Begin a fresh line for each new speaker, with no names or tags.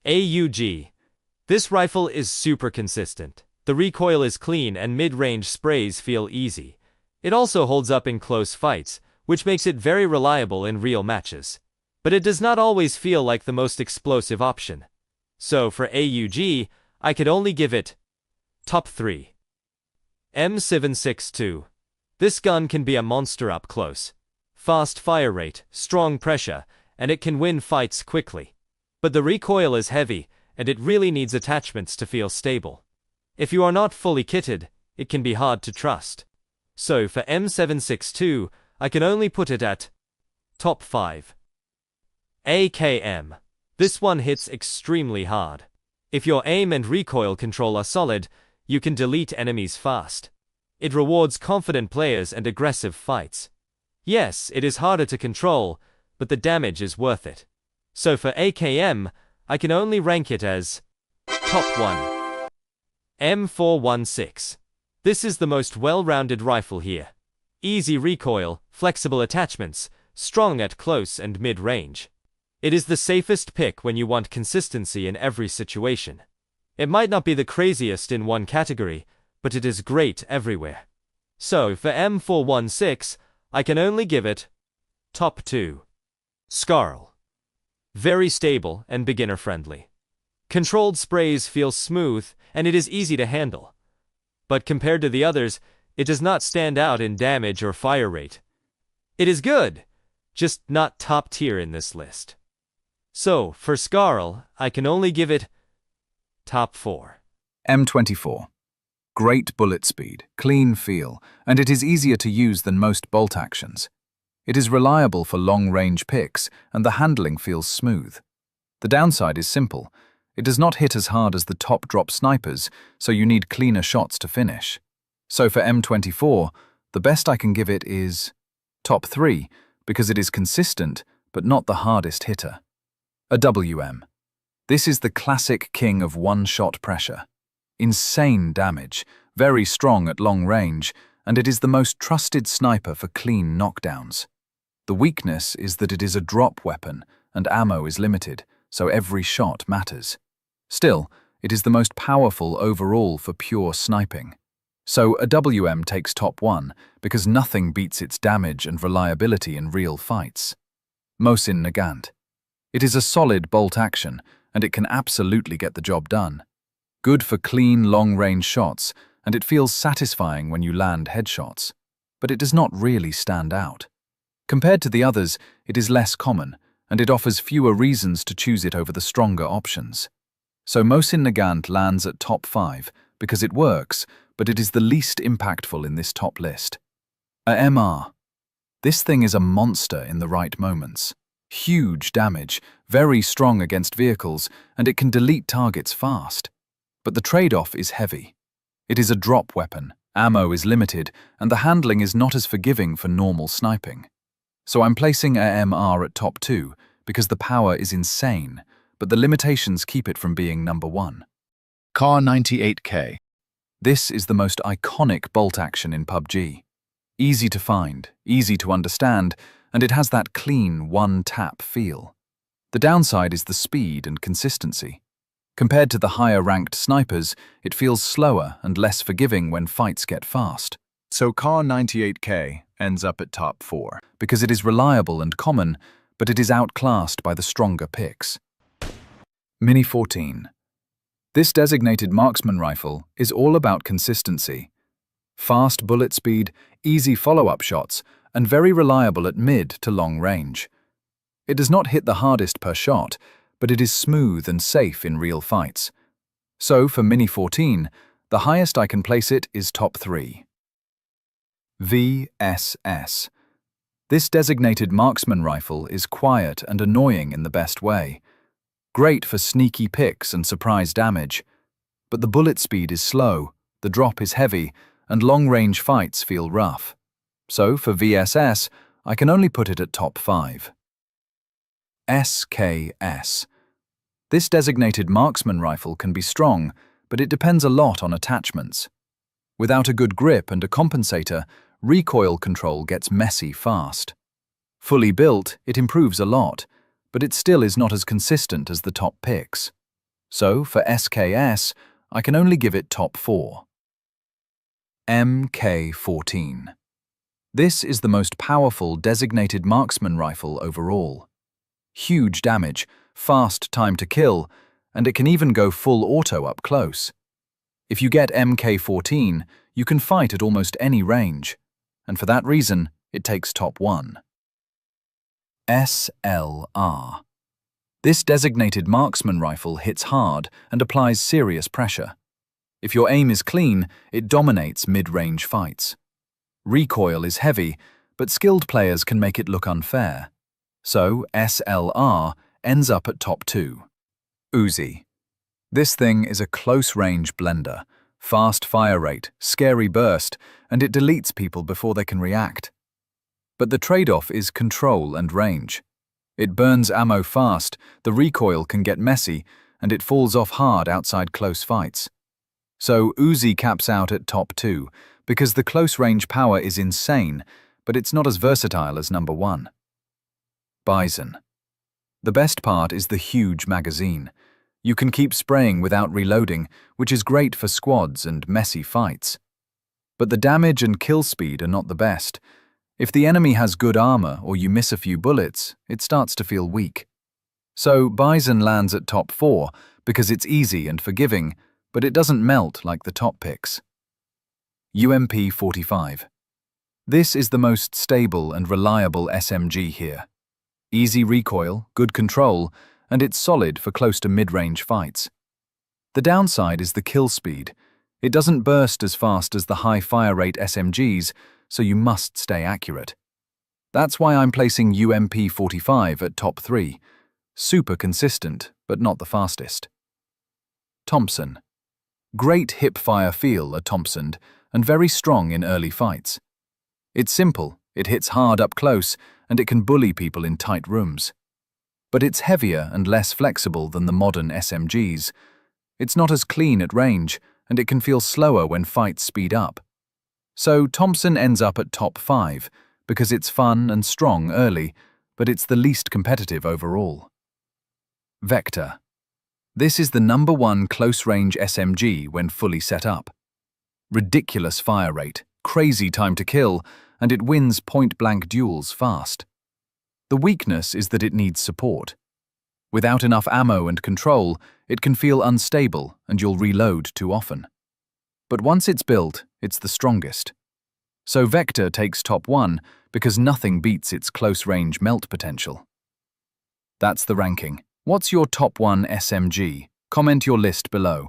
AUG. This rifle is super consistent. The recoil is clean and mid-range sprays feel easy. It also holds up in close fights, which makes it very reliable in real matches. But it does not always feel like the most explosive option. So for AUG, I could only give it top 3. M762. This gun can be a monster up close. Fast fire rate, strong pressure, and it can win fights quickly. But the recoil is heavy, and it really needs attachments to feel stable. If you are not fully kitted, it can be hard to trust. So for M762, I can only put it at top 5. AKM. This one hits extremely hard. If your aim and recoil control are solid, you can delete enemies fast. It rewards confident players and aggressive fights. Yes, it is harder to control, but the damage is worth it. So for AKM, I can only rank it as top 1. M416. This is the most well-rounded rifle here. Easy recoil, flexible attachments, strong at close and mid-range. It is the safest pick when you want consistency in every situation. It might not be the craziest in one category, but it is great everywhere. So for M416, I can only give it top 2. Scarl. Very stable and beginner-friendly. Controlled sprays feel smooth, and it is easy to handle. But compared to the others, it does not stand out in damage or fire rate. It is good, just not top tier in this list. So, for Scarl, I can only give it top 4.
M24. Great bullet speed, clean feel, and it is easier to use than most bolt actions. It is reliable for long-range picks, and the handling feels smooth. The downside is simple. It does not hit as hard as the top-drop snipers, so you need cleaner shots to finish. So for M24, the best I can give it is top 3, because it is consistent, but not the hardest hitter. A WM. This is the classic king of one-shot pressure. Insane damage, very strong at long range, and it is the most trusted sniper for clean knockdowns. The weakness is that it is a drop weapon, and ammo is limited, so every shot matters. Still, it is the most powerful overall for pure sniping. So a WM takes top 1 because nothing beats its damage and reliability in real fights. Mosin Nagant. It is a solid bolt action, and it can absolutely get the job done. Good for clean, long-range shots, and it feels satisfying when you land headshots. But it does not really stand out. Compared to the others, it is less common, and it offers fewer reasons to choose it over the stronger options. So Mosin Nagant lands at top 5 because it works, but it is the least impactful in this top list. A MR. This thing is a monster in the right moments. Huge damage, very strong against vehicles, and it can delete targets fast. But the trade-off is heavy. It is a drop weapon, ammo is limited, and the handling is not as forgiving for normal sniping. So I'm placing AMR at top 2 because the power is insane, but the limitations keep it from being number 1.
Car 98K.
This is the most iconic bolt action in PUBG. Easy to find, easy to understand, and it has that clean, one-tap feel. The downside is the speed and consistency. Compared to the higher-ranked snipers, it feels slower and less forgiving when fights get fast.
So Car 98K ends up at top 4.
Because it is reliable and common, but it is outclassed by the stronger picks. Mini 14. This designated marksman rifle is all about consistency. Fast bullet speed, easy follow-up shots, and very reliable at mid to long range. It does not hit the hardest per shot, but it is smooth and safe in real fights. So for Mini 14, the highest I can place it is top 3. VSS. This designated marksman rifle is quiet and annoying in the best way. Great for sneaky picks and surprise damage. But the bullet speed is slow, the drop is heavy, and long-range fights feel rough. So for VSS, I can only put it at top 5. SKS. This designated marksman rifle can be strong, but it depends a lot on attachments. Without a good grip and a compensator, recoil control gets messy fast. Fully built, it improves a lot, but it still is not as consistent as the top picks. So for SKS, I can only give it top 4. MK14. This is the most powerful designated marksman rifle overall. Huge damage, fast time to kill, and it can even go full auto up close. If you get MK14, you can fight at almost any range, and for that reason, it takes top 1. SLR. This designated marksman rifle hits hard and applies serious pressure. If your aim is clean, it dominates mid-range fights. Recoil is heavy, but skilled players can make it look unfair. So SLR ends up at top 2. Uzi. This thing is a close-range blender, fast fire rate, scary burst, and it deletes people before they can react. But the trade-off is control and range. It burns ammo fast, the recoil can get messy, and it falls off hard outside close fights. So Uzi caps out at top 2, because the close-range power is insane, but it's not as versatile as number 1. Bison. The best part is the huge magazine. You can keep spraying without reloading, which is great for squads and messy fights. But the damage and kill speed are not the best. If the enemy has good armor or you miss a few bullets, it starts to feel weak. So Bison lands at top 4 because it's easy and forgiving, but it doesn't melt like the top picks. UMP-45. This is the most stable and reliable SMG here. Easy recoil, good control, and it's solid for close to mid-range fights. The downside is the kill speed. It doesn't burst as fast as the high fire rate SMGs, so you must stay accurate. That's why I'm placing UMP-45 at top 3. Super consistent, but not the fastest. Thompson. Great hip-fire feel, a Thompson, and very strong in early fights. It's simple, it hits hard up close, and it can bully people in tight rooms. But it's heavier and less flexible than the modern SMGs. It's not as clean at range, and it can feel slower when fights speed up. So Thompson ends up at top 5, because it's fun and strong early, but it's the least competitive overall. Vector. This is the number 1 close-range SMG when fully set up. Ridiculous fire rate, crazy time to kill, and it wins point-blank duels fast. The weakness is that it needs support. Without enough ammo and control, it can feel unstable and you'll reload too often. But once it's built, it's the strongest. So Vector takes top 1 because nothing beats its close-range melt potential. That's the ranking. What's your top 1 SMG? Comment your list below.